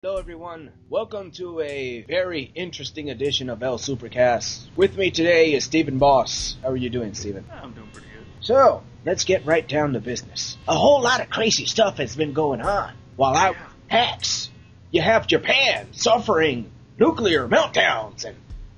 Hello everyone, welcome to a very interesting edition of Supercast. With me today is Stephen Boss. How are you doing, Stephen? I'm doing pretty good. So, let's get right down to business. A whole lot of crazy stuff has been going on. While out hacks, you have Japan suffering nuclear meltdowns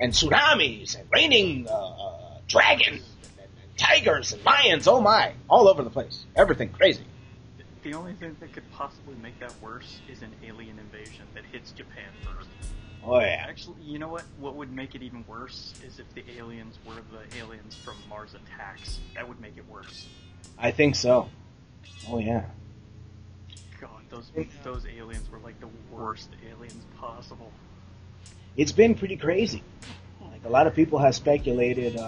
and tsunamis and raining dragons and tigers and lions, oh my, all over the place. Everything crazy. The only thing that could possibly make that worse is an alien invasion that hits Japan first. Oh yeah. Actually, you know what? What would make it even worse is if the aliens were the aliens from Mars Attacks. That would make it worse. I think so. Oh yeah. God, those aliens were like the worst aliens possible. It's been pretty crazy. Like a lot of people have speculated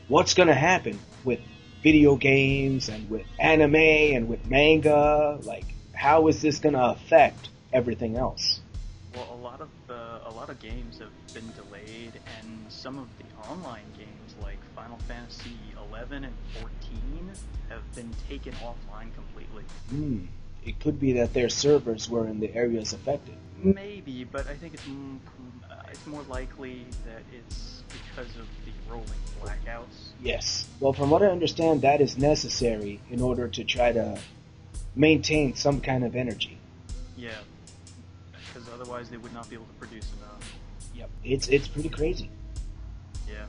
what's going to happen with video games and with anime and with manga. Like, how is this going to affect everything else? Well, a lot of games have been delayed, and some of the online games like Final Fantasy 11 and 14 have been taken offline completely. It could be that their servers were in the areas affected. Maybe, but I think it's more likely that it's because of the rolling blackouts. Yes. Well, from what I understand, that is necessary in order to try to maintain some kind of energy. Yeah, because otherwise they would not be able to produce enough. Yep. It's pretty crazy. Yeah,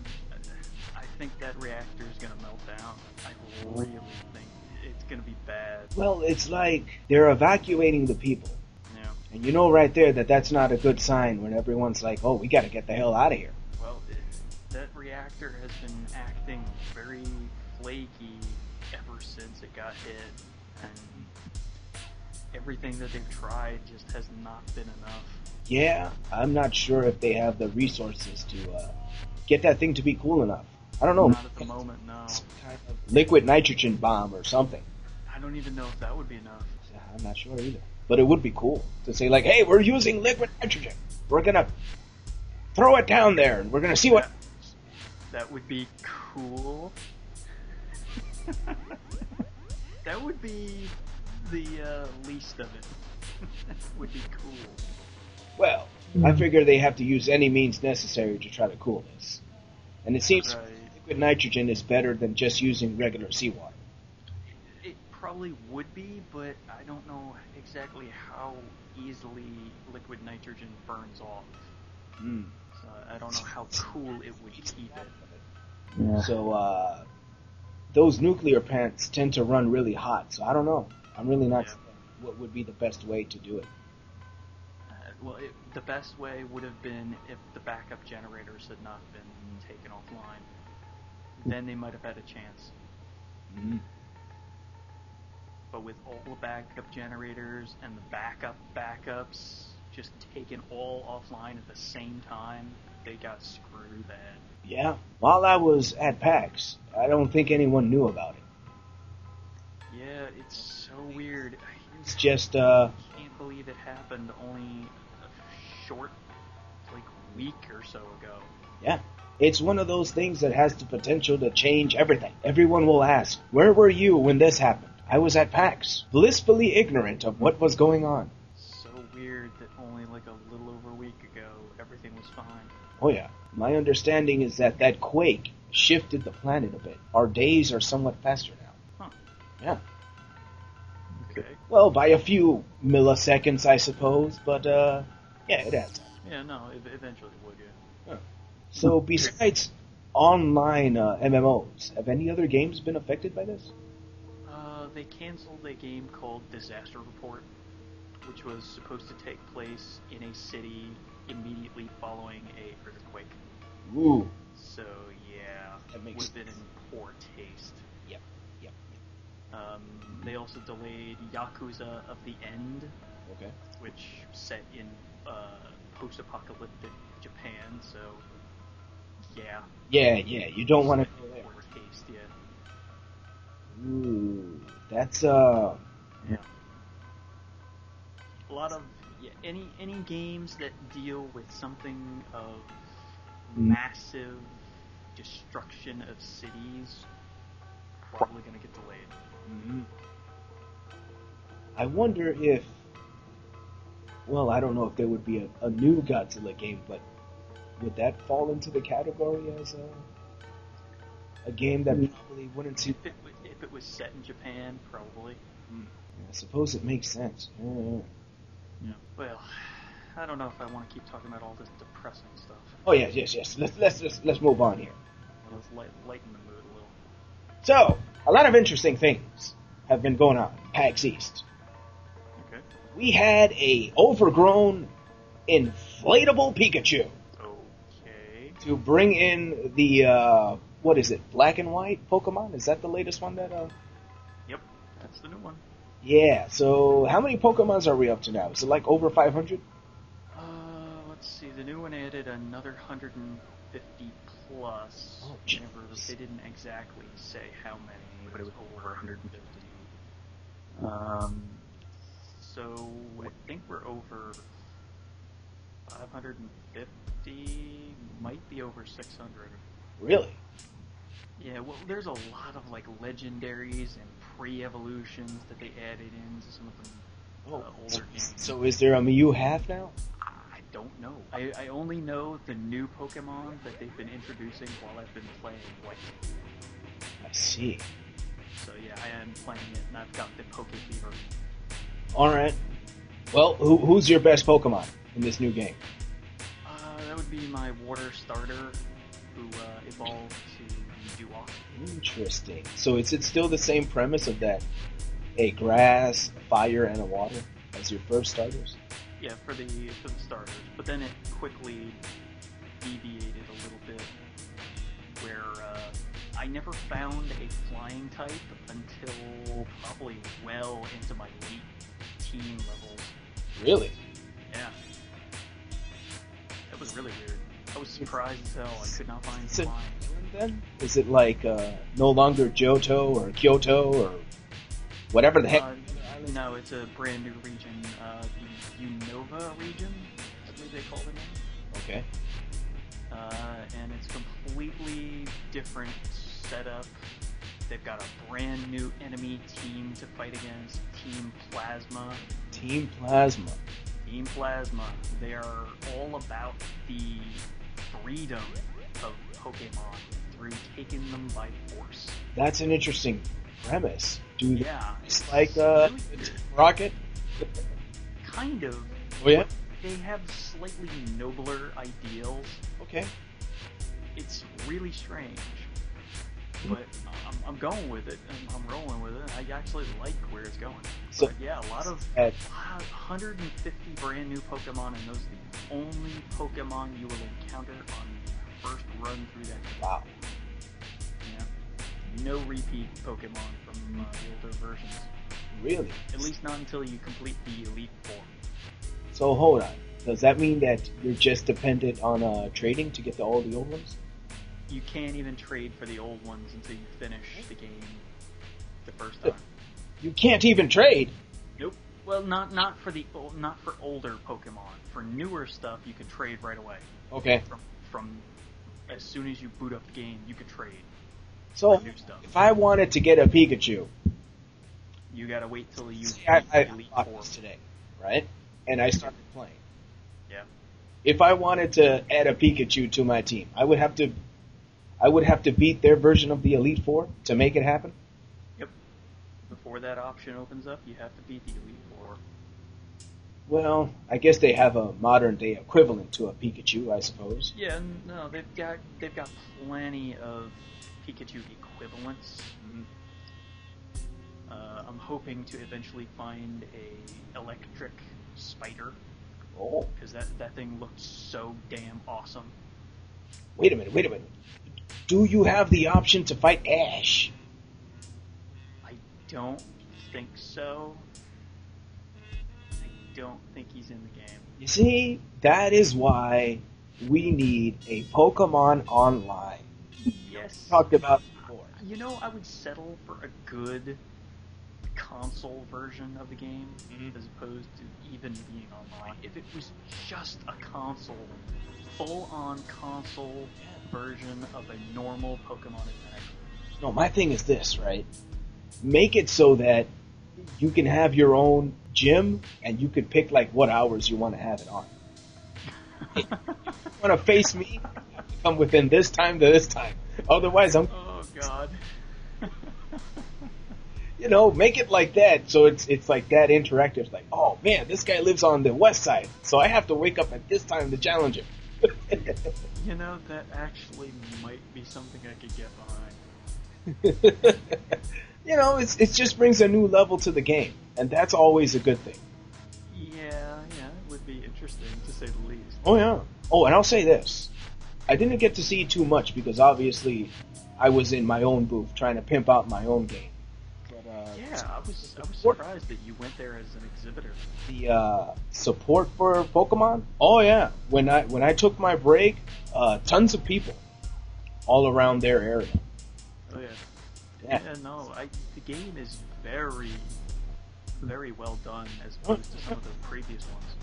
I think that reactor is going to melt down. I really think it's going to be bad. Well, it's like they're evacuating the people. Yeah. And you know right there that that's not a good sign when everyone's like, oh, we got to get the hell out of here. Well, that reactor has been acting very flaky ever since it got hit, and everything that they've tried just has not been enough. Yeah, I'm not sure if they have the resources to get that thing to be cool enough. I don't know. Not at the moment, no. Some kind of liquid nitrogen bomb or something. I don't even know if that would be enough. I'm not sure either. But it would be cool to say, like, hey, we're using liquid nitrogen. We're going to throw it down there, and we're going to see what... That would be cool. That would be the least of it. Would be cool. Well, I figure they have to use any means necessary to try to cool this. And it seems liquid nitrogen is better than just using regular seawater. It probably would be, but I don't know exactly how easily liquid nitrogen burns off. So I don't know how cool it would keep it. Yeah. So, those nuclear plants tend to run really hot, so I don't know. I'm really not sure what would be the best way to do it. The best way would have been if the backup generators had not been taken offline. Then they might have had a chance. But with all the backup generators and the backups just taken all offline at the same time, they got screwed bad. Yeah, while I was at PAX, I don't think anyone knew about it. Yeah, it's so weird. It's just, I can't believe it happened only a short, week or so ago. Yeah. It's one of those things that has the potential to change everything. Everyone will ask, where were you when this happened? I was at PAX, blissfully ignorant of what was going on. So weird that only a little over a week ago, everything was fine. Oh yeah. My understanding is that quake shifted the planet a bit. Our days are somewhat faster now. Huh. Yeah. Okay. Well, by a few milliseconds, I suppose, but, yeah, it adds up. Yeah, no, eventually it would, yeah. So, besides online MMOs, have any other games been affected by this? They canceled a game called Disaster Report, which was supposed to take place in a city immediately following a earthquake. Ooh. So, yeah, That makes would have been in poor taste. Yep. They also delayed Yakuza of the End, Okay. which set in post-apocalyptic Japan, so yeah. Yeah, you don't want to go there. Poor taste, yeah. Ooh, that's, Yeah. A lot of, any games that deal with something of massive destruction of cities, probably going to get delayed. I wonder if Well, I don't know if there would be a new Godzilla game, but would that fall into the category as a game that probably wouldn't see? If it was set in Japan, probably. I suppose it makes sense. Yeah. Well, I don't know if I want to keep talking about all this depressing stuff. Oh yes. Let's move on here. Let's lighten the mood a little. So, a lot of interesting things have been going on. PAX East. Okay. We had a overgrown, inflatable Pikachu Okay. to bring in the what is it? Black and white Pokemon? Is that the latest one that? Yep, that's the new one. Yeah. So, how many Pokemons are we up to now? Is it like over 500? Let's see. The new one added another 150 plus. Oh, They didn't exactly say how many, but it was over 150. So I think we're over 550. Might be over 600. Really? Yeah. Well, there's a lot of like legendaries and pre-evolutions that they added into some of the older games. So is there a Mew half now? I don't know. I only know the new Pokemon that they've been introducing while I've been playing White. I see. So yeah, I am playing it, and I've got the Poke Fever. Alright. Well, who's your best Pokemon in this new game? That would be my water starter, who evolved to Duoc. Interesting. So is it still the same premise of that? A grass, a fire, and a water as your first starters? Yeah, for the starters. But then it quickly deviated a little bit, where I never found a flying type until probably well into my late teen levels. Really? Yeah. That was really weird. I was surprised as hell. I could not find flying. Then? Is it like no longer Johto or Kyoto or whatever the heck? No, it's a brand new region, the Unova region, I believe they call it now. Okay. And it's completely different setup. They've got a brand new enemy team to fight against, Team Plasma. Team Plasma. Team Plasma. They are all about the freedom of Pokemon through taking them by force. That's an interesting premise. Yeah. It's like really Rocket? Kind of. Oh yeah? They have slightly nobler ideals. Okay. It's really strange. But I'm going with it, and I'm rolling with it. I actually like where it's going. So, but yeah, a lot of 150 brand new Pokemon, and those are the only Pokemon you will encounter on your first run through that game. wow. Yeah. No repeat Pokemon from the older versions. Really? At least not until you complete the Elite Four. So hold on. Does that mean that you're just dependent on trading to get all the old ones? You can't even trade for the old ones until you finish the game the first time. You can't even trade? Nope. Well, not for older Pokemon. For newer stuff, you can trade right away. Okay. From as soon as you boot up the game, you can trade. So, for new stuff. if I wanted to get a Pikachu, you gotta wait till you I Elite bought Four this today, right? And I started playing. Yeah. If I wanted to add a Pikachu to my team, I would have to beat their version of the Elite Four to make it happen? Yep. Before that option opens up, you have to beat the Elite Four. Well, I guess they have a modern day equivalent to a Pikachu, I suppose. Yeah, no, they've got plenty of Pikachu equivalents. I'm hoping to eventually find a electric spider. Oh. Because that thing looked so damn awesome. Wait a minute. Do you have the option to fight Ash? I don't think so. I don't think he's in the game. You see, that is why we need a Pokemon Online. Yes. Talked about before. You know, I would settle for a good console version of the game as opposed to even being online. If it was just a console, full-on console version of a normal Pokemon adventure. No, my thing is this, right? Make it so that you can have your own gym, and you could pick like what hours you want to have it on. If you want to face me, you have to come within this time to this time. Otherwise, Oh God. Make it like that, so it's like that interactive. It's like, oh man, this guy lives on the west side, so I have to wake up at this time to challenge him. That actually might be something I could get behind. It just brings a new level to the game, and that's always a good thing. Yeah, it would be interesting to say the least. Oh yeah. Oh, and I'll say this: I didn't get to see too much because obviously I was in my own booth trying to pimp out my own game. I was surprised that you went there as an exhibitor. The support for Pokemon? Oh yeah. When I took my break, tons of people all around their area. Oh yeah. Yeah. The game is very, very well done as opposed to some of the previous ones.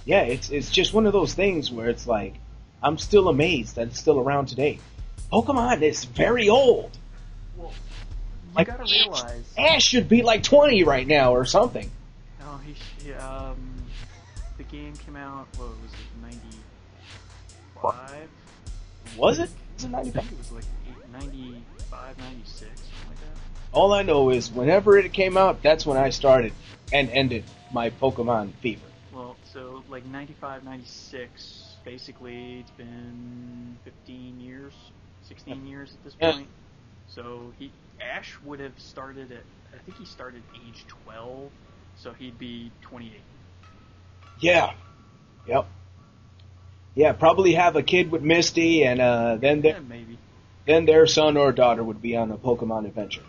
Yeah, it's just one of those things where it's like, I'm still amazed that it's still around today. Pokemon is very old. Well, you gotta realize Ash should be like 20 right now or something. No, the game came out, what was it, 95? Was it? Was it I 95? think it was like 95, 96, something like that. All I know is whenever it came out, that's when I started and ended my Pokemon fever. Well, so like 95, 96, basically it's been 15 years, 16 years at this point. So Ash would have started I think he started age 12, so he'd be 28. Yeah. Yep. Yeah, probably have a kid with Misty, and Maybe. Then their son or daughter would be on a Pokemon adventure.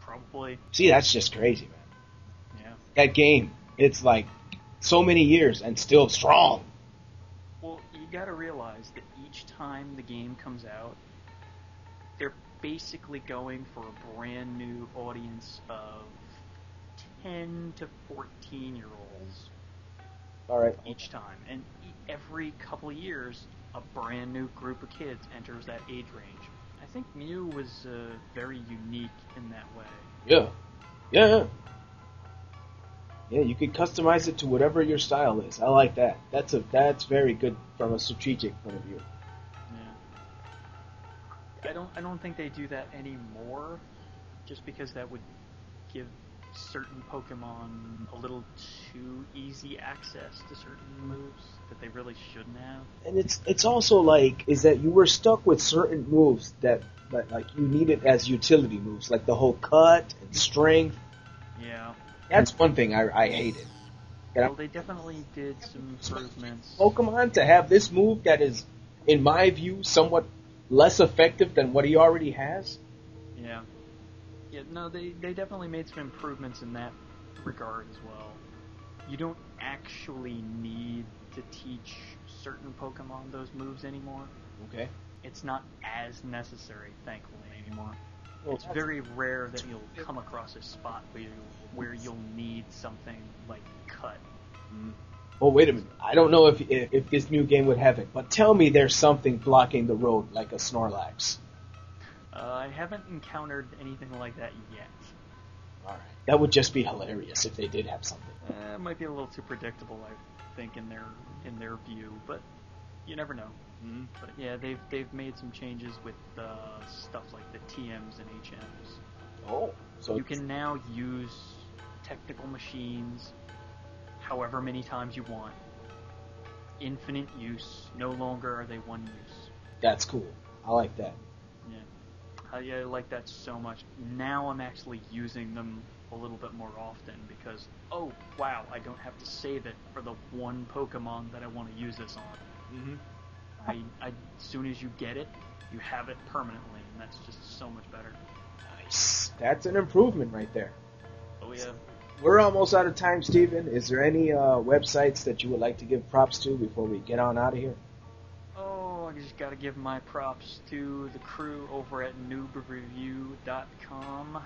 Probably. See, that's just crazy, man. Yeah. That game, it's like so many years and still strong. Well, you gotta realize that each time the game comes out, they're basically going for a brand new audience of 10 to 14-year-olds. All right. Each time. And every couple of years, a brand new group of kids enters that age range. I think Mew was very unique in that way. Yeah. Yeah. Yeah, you can customize it to whatever your style is. I like that. That's very good from a strategic point of view. Yeah. I don't think they do that anymore, just because that would give certain Pokemon a little too easy access to certain moves that they really shouldn't have. And it's also like is that you were stuck with certain moves that like you needed as utility moves, like the whole cut and strength. Yeah. That's one thing I hated. Well, they definitely did some improvements. Pokemon to have this move that is, in my view, somewhat less effective than what he already has. Yeah. Yeah, no, they definitely made some improvements in that regard as well. You don't actually need to teach certain Pokemon those moves anymore. Okay. It's not as necessary, thankfully, anymore. Well, It's very rare that you'll come across a spot where you'll need something like cut. Oh, wait a minute. I don't know if this new game would have it, but tell me there's something blocking the road like a Snorlax. I haven't encountered anything like that yet. Alright. That would just be hilarious if they did have something. It might be a little too predictable, I think, in their view, but you never know. But yeah, they've made some changes with stuff like the TMs and HMs. Oh, so You can now use technical machines however many times you want. Infinite use. No longer are they one use. that's cool. I like that. Yeah, I like that so much. Now I'm actually using them a little bit more often because, oh, wow, I don't have to save it for the one Pokemon that I want to use this on. As soon as you get it, you have it permanently, and that's just so much better. Nice. That's an improvement right there. Oh, yeah. We're almost out of time, Steven. Is there any websites that you would like to give props to before we get on out of here? Oh, I just gotta give my props to the crew over at noobreview.com.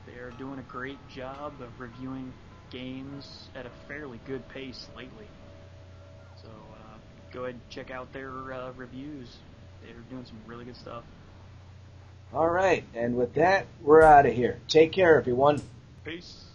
They're doing a great job of reviewing games at a fairly good pace lately. So go ahead and check out their reviews. They're doing some really good stuff. All right, and with that, we're out of here. Take care, everyone. Peace.